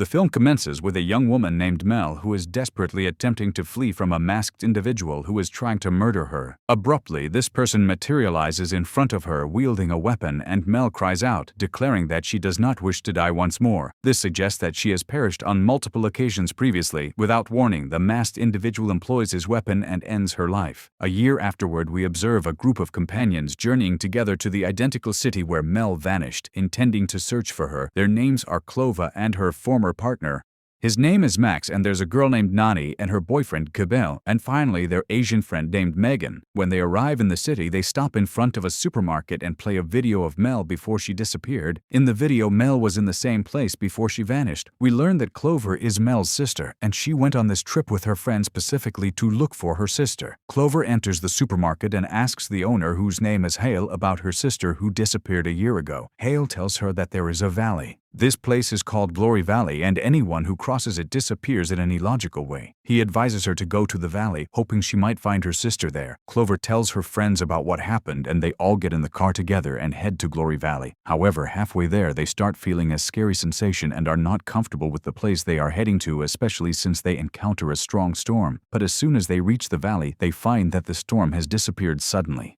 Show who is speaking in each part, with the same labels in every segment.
Speaker 1: The film commences with a young woman named Mel who is desperately attempting to flee from a masked individual who is trying to murder her. Abruptly, this person materializes in front of her wielding a weapon, and Mel cries out, declaring that she does not wish to die once more. This suggests that she has perished on multiple occasions previously. Without warning, the masked individual employs his weapon and ends her life. A year afterward, we observe a group of companions journeying together to the identical city where Mel vanished, intending to search for her. Their names are Clover and her former partner. His name is Max, and there's a girl named Nani and her boyfriend Cabell, and finally their Asian friend named Megan. When they arrive in the city, they stop in front of a supermarket and play a video of Mel before she disappeared. In the video, Mel was in the same place before she vanished. We learn that Clover is Mel's sister, and she went on this trip with her friend specifically to look for her sister. Clover enters the supermarket and asks the owner, whose name is Hale, about her sister who disappeared a year ago. Hale tells her that there is a valley. This place is called Glory Valley, and anyone who crosses it disappears in an illogical way. He advises her to go to the valley, hoping she might find her sister there. Clover tells her friends about what happened, and they all get in the car together and head to Glory Valley. However, halfway there, they start feeling a scary sensation and are not comfortable with the place they are heading to, especially since they encounter a strong storm. But as soon as they reach the valley, they find that the storm has disappeared suddenly.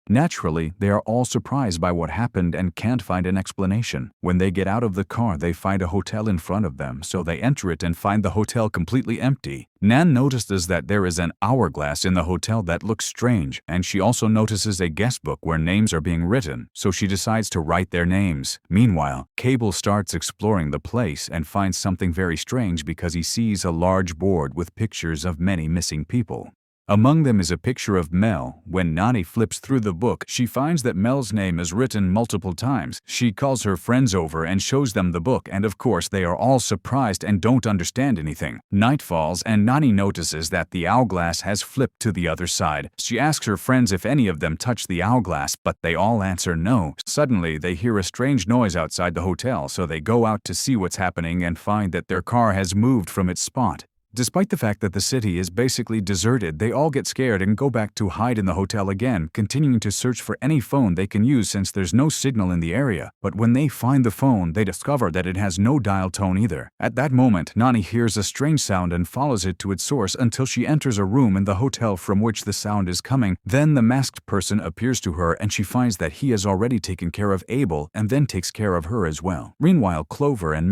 Speaker 1: Naturally, they are all surprised by what happened and can't find an explanation. When they get out of the car, they find a hotel in front of them, so they enter it and find the hotel completely empty. Nan notices that there is an hourglass in the hotel that looks strange, and she also notices a guest book where names are being written, so she decides to write their names. Meanwhile, Cable starts exploring the place and finds something very strange because he sees a large board with pictures of many missing people. Among them is a picture of Mel. When Nani flips through the book, she finds that Mel's name is written multiple times. She calls her friends over and shows them the book, and of course they are all surprised and don't understand anything. Night falls and Nani notices that the hourglass has flipped to the other side. She asks her friends if any of them touch the hourglass, but they all answer no. Suddenly, they hear a strange noise outside the hotel, so they go out to see what's happening and find that their car has moved from its spot. Despite the fact that the city is basically deserted, they all get scared and go back to hide in the hotel again, continuing to search for any phone they can use since there's no signal in the area. But when they find the phone, they discover that it has no dial tone either. At that moment, Nani hears a strange sound and follows it to its source until she enters a room in the hotel from which the sound is coming. Then the masked person appears to her and she finds that he has already taken care of Abel and then takes care of her as well. Meanwhile, Clover and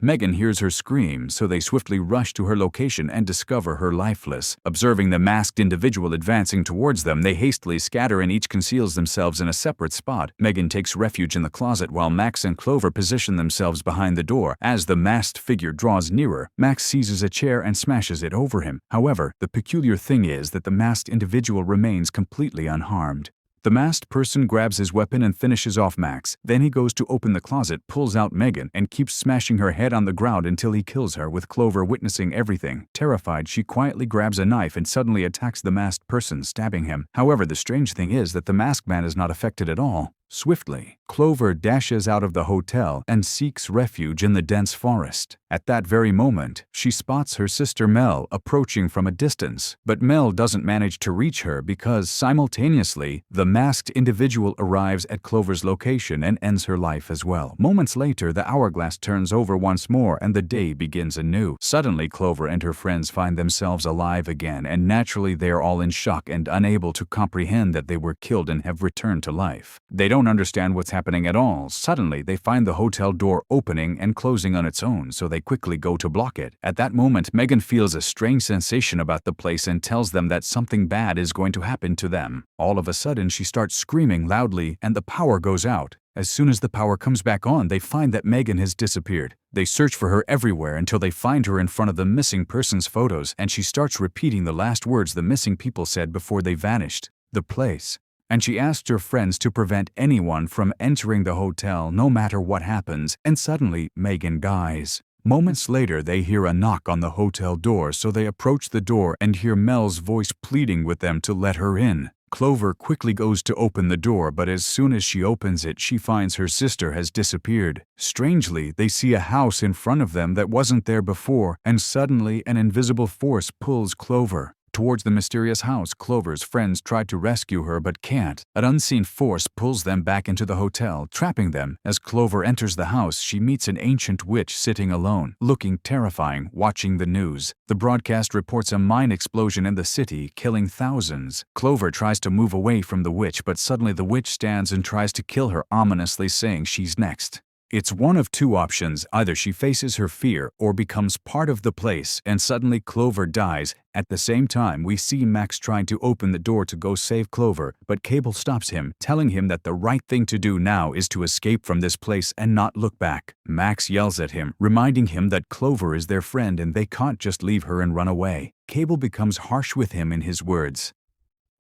Speaker 1: Megan hears her scream, so they swiftly rush to her location and discover her lifeless. Observing the masked individual advancing towards them, they hastily scatter and each conceals themselves in a separate spot. Megan takes refuge in the closet while Max and Clover position themselves behind the door. As the masked figure draws nearer, Max seizes a chair and smashes it over him. However, the peculiar thing is that the masked individual remains completely unharmed. The masked person grabs his weapon and finishes off Max. Then he goes to open the closet, pulls out Megan, and keeps smashing her head on the ground until he kills her, with Clover witnessing everything. Terrified, she quietly grabs a knife and suddenly attacks the masked person, stabbing him. However, the strange thing is that the masked man is not affected at all. Swiftly, Clover dashes out of the hotel and seeks refuge in the dense forest. At that very moment, she spots her sister Mel approaching from a distance, but Mel doesn't manage to reach her because simultaneously, the masked individual arrives at Clover's location and ends her life as well. Moments later, the hourglass turns over once more and the day begins anew. Suddenly, Clover and her friends find themselves alive again, and naturally they are all in shock and unable to comprehend that they were killed and have returned to life. They don't understand what's happening at all. Suddenly, they find the hotel door opening and closing on its own, so they quickly go to block it. At that moment, Megan feels a strange sensation about the place and tells them that something bad is going to happen to them. All of a sudden, she starts screaming loudly and the power goes out. As soon as the power comes back on, they find that Megan has disappeared. They search for her everywhere until they find her in front of the missing person's photos, and she starts repeating the last words the missing people said before they vanished. The place. And she asked her friends to prevent anyone from entering the hotel no matter what happens, and suddenly Megan dies. Moments later, they hear a knock on the hotel door, so they approach the door and hear Mel's voice pleading with them to let her in. Clover quickly goes to open the door, but as soon as she opens it, she finds her sister has disappeared. Strangely, they see a house in front of them that wasn't there before, and suddenly an invisible force pulls Clover towards the mysterious house. Clover's friends try to rescue her but can't. An unseen force pulls them back into the hotel, trapping them. As Clover enters the house, she meets an ancient witch sitting alone, looking terrifying, watching the news. The broadcast reports a mine explosion in the city, killing thousands. Clover tries to move away from the witch, but suddenly the witch stands and tries to kill her, ominously saying she's next. It's one of two options: either she faces her fear or becomes part of the place, and suddenly Clover dies. At the same time, we see Max trying to open the door to go save Clover, but Cable stops him, telling him that the right thing to do now is to escape from this place and not look back. Max yells at him, reminding him that Clover is their friend and they can't just leave her and run away. Cable becomes harsh with him in his words.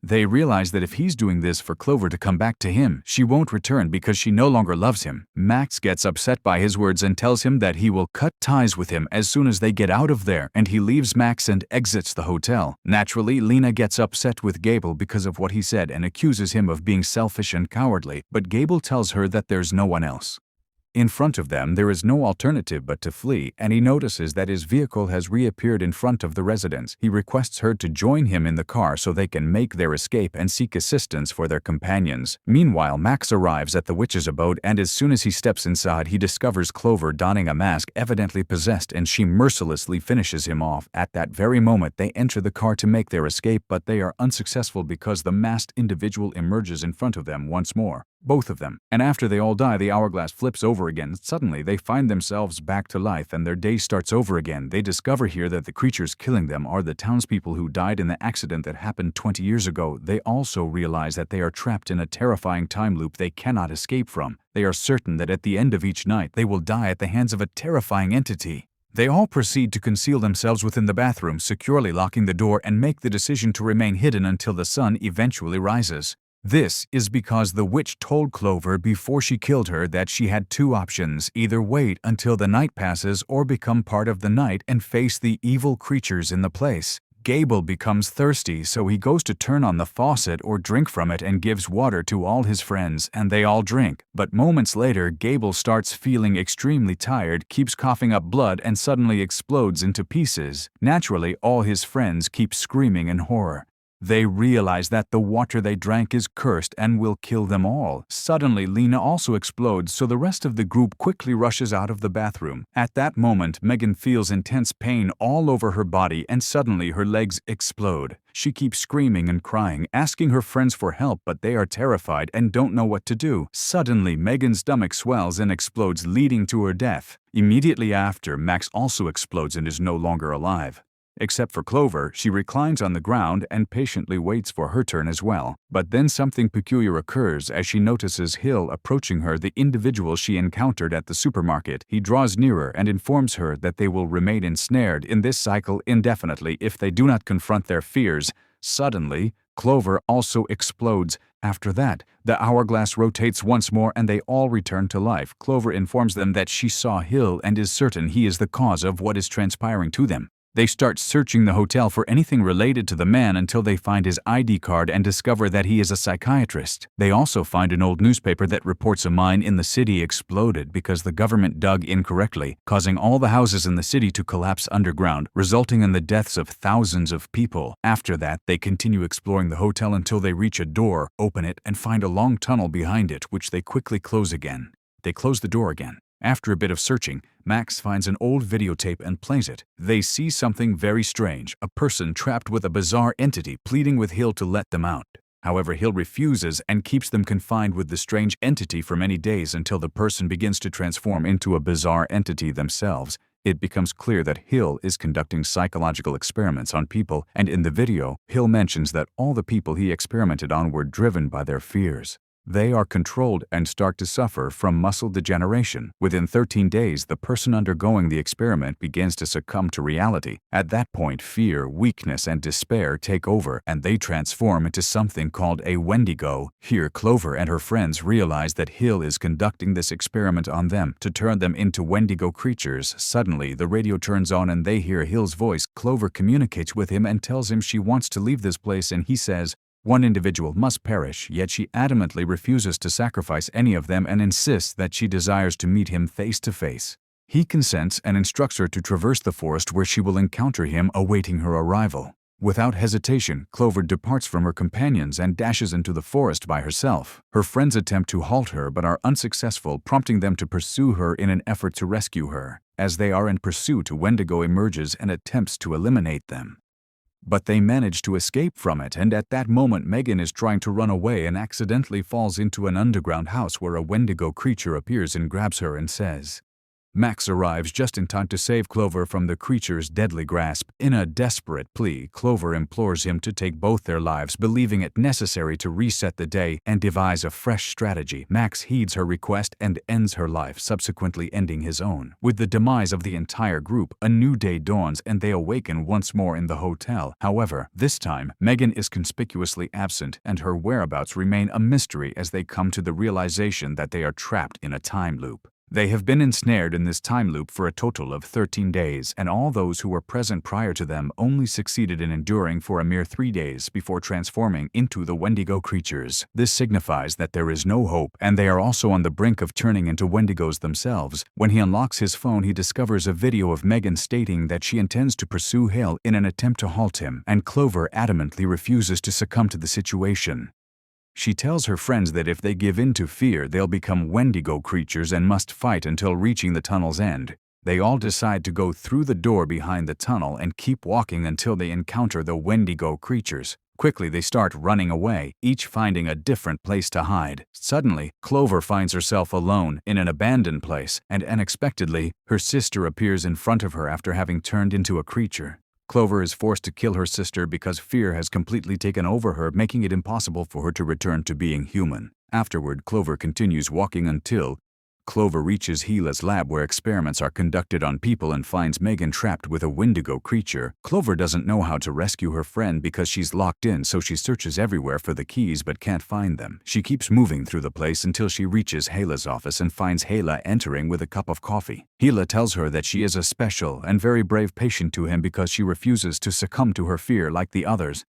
Speaker 1: They realize that if he's doing this for Clover to come back to him, she won't return because she no longer loves him. Max gets upset by his words and tells him that he will cut ties with him as soon as they get out of there, and he leaves Max and exits the hotel. Naturally, Lena gets upset with Gable because of what he said and accuses him of being selfish and cowardly, but Gable tells her that there's no one else. In front of them, there is no alternative but to flee, and he notices that his vehicle has reappeared in front of the residence. He requests her to join him in the car so they can make their escape and seek assistance for their companions. Meanwhile, Max arrives at the witch's abode, and as soon as he steps inside, he discovers Clover donning a mask, evidently possessed, and she mercilessly finishes him off. At that very moment, they enter the car to make their escape, but they are unsuccessful because the masked individual emerges in front of them once more. Both of them. And after they all die, the hourglass flips over again. Suddenly, they find themselves back to life and their day starts over again. They discover here that the creatures killing them are the townspeople who died in the accident that happened 20 years ago. They also realize that they are trapped in a terrifying time loop they cannot escape from. They are certain that at the end of each night, they will die at the hands of a terrifying entity. They all proceed to conceal themselves within the bathroom, securely locking the door, and make the decision to remain hidden until the sun eventually rises. This is because the witch told Clover before she killed her that she had two options: either wait until the night passes or become part of the night and face the evil creatures in the place. Gable becomes thirsty, so he goes to turn on the faucet or drink from it and gives water to all his friends, and they all drink. But moments later, Gable starts feeling extremely tired, keeps coughing up blood, and suddenly explodes into pieces. Naturally, all his friends keep screaming in horror. They realize that the water they drank is cursed and will kill them all. Suddenly, Lena also explodes, so the rest of the group quickly rushes out of the bathroom. At that moment, Megan feels intense pain all over her body and suddenly her legs explode. She keeps screaming and crying, asking her friends for help, but they are terrified and don't know what to do. Suddenly, Megan's stomach swells and explodes, leading to her death. Immediately after, Max also explodes and is no longer alive. Except for Clover, she reclines on the ground and patiently waits for her turn as well. But then something peculiar occurs as she notices Hill approaching her, the individual she encountered at the supermarket. He draws nearer and informs her that they will remain ensnared in this cycle indefinitely if they do not confront their fears. Suddenly, Clover also explodes. After that, the hourglass rotates once more and they all return to life. Clover informs them that she saw Hill and is certain he is the cause of what is transpiring to them. They start searching the hotel for anything related to the man until they find his ID card and discover that he is a psychiatrist. They also find an old newspaper that reports a mine in the city exploded because the government dug incorrectly, causing all the houses in the city to collapse underground, resulting in the deaths of thousands of people. After that, they continue exploring the hotel until they reach a door, open it, and find a long tunnel behind it, which they quickly close again. They close the door again. After a bit of searching, Max finds an old videotape and plays it. They see something very strange, a person trapped with a bizarre entity pleading with Hill to let them out. However, Hill refuses and keeps them confined with the strange entity for many days until the person begins to transform into a bizarre entity themselves. It becomes clear that Hill is conducting psychological experiments on people, and in the video, Hill mentions that all the people he experimented on were driven by their fears. They are controlled and start to suffer from muscle degeneration. Within 13 days, the person undergoing the experiment begins to succumb to reality. At that point, fear, weakness, and despair take over, and they transform into something called a Wendigo. Here, Clover and her friends realize that Hill is conducting this experiment on them to turn them into Wendigo creatures. Suddenly, the radio turns on and they hear Hill's voice. Clover communicates with him and tells him she wants to leave this place, and he says, one individual must perish, yet she adamantly refuses to sacrifice any of them and insists that she desires to meet him face to face. He consents and instructs her to traverse the forest where she will encounter him awaiting her arrival. Without hesitation, Clover departs from her companions and dashes into the forest by herself. Her friends attempt to halt her but are unsuccessful, prompting them to pursue her in an effort to rescue her. As they are in pursuit, Wendigo emerges and attempts to eliminate them. But they manage to escape from it, and at that moment Megan is trying to run away and accidentally falls into an underground house where a Wendigo creature appears and grabs her and says, Max arrives just in time to save Clover from the creature's deadly grasp. In a desperate plea, Clover implores him to take both their lives, believing it necessary to reset the day and devise a fresh strategy. Max heeds her request and ends her life, subsequently ending his own. With the demise of the entire group, a new day dawns and they awaken once more in the hotel. However, this time, Megan is conspicuously absent and her whereabouts remain a mystery as they come to the realization that they are trapped in a time loop. They have been ensnared in this time loop for a total of 13 days, and all those who were present prior to them only succeeded in enduring for a mere 3 days before transforming into the Wendigo creatures. This signifies that there is no hope, and they are also on the brink of turning into Wendigos themselves. When he unlocks his phone, he discovers a video of Megan stating that she intends to pursue Hale in an attempt to halt him, and Clover adamantly refuses to succumb to the situation. She tells her friends that if they give in to fear, they'll become Wendigo creatures and must fight until reaching the tunnel's end. They all decide to go through the door behind the tunnel and keep walking until they encounter the Wendigo creatures. Quickly, they start running away, each finding a different place to hide. Suddenly, Clover finds herself alone in an abandoned place, and unexpectedly, her sister appears in front of her after having turned into a creature. Clover is forced to kill her sister because fear has completely taken over her, making it impossible for her to return to being human. Afterward, Clover continues walking until Clover reaches Gila's lab where experiments are conducted on people and finds Megan trapped with a Wendigo creature. Clover doesn't know how to rescue her friend because she's locked in, so she searches everywhere for the keys but can't find them. She keeps moving through the place until she reaches Gila's office and finds Gila entering with a cup of coffee. Gila tells her that she is a special and very brave patient to him because she refuses to succumb to her fear like the others.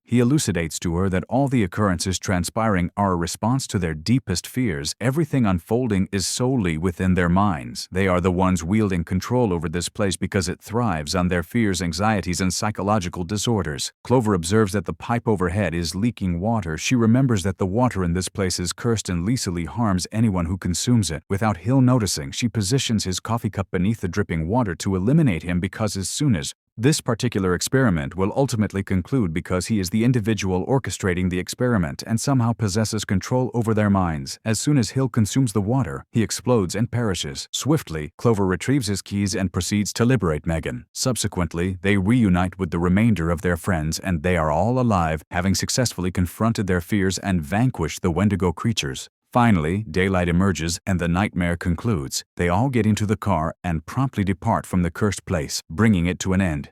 Speaker 1: He elucidates to her that all the occurrences transpiring are a response to their deepest fears. Everything unfolding is solely within their minds. They are the ones wielding control over this place because it thrives on their fears, anxieties, and psychological disorders. Clover observes that the pipe overhead is leaking water. She remembers that the water in this place is cursed and lethally harms anyone who consumes it. Without Hill noticing, she positions his coffee cup beneath the dripping water to eliminate him because as soon as this particular experiment will ultimately conclude because he is the individual orchestrating the experiment and somehow possesses control over their minds. As soon as Hill consumes the water, he explodes and perishes. Swiftly, Clover retrieves his keys and proceeds to liberate Megan. Subsequently, they reunite with the remainder of their friends and they are all alive, having successfully confronted their fears and vanquished the Wendigo creatures. Finally, daylight emerges and the nightmare concludes. They all get into the car and promptly depart from the cursed place, bringing it to an end.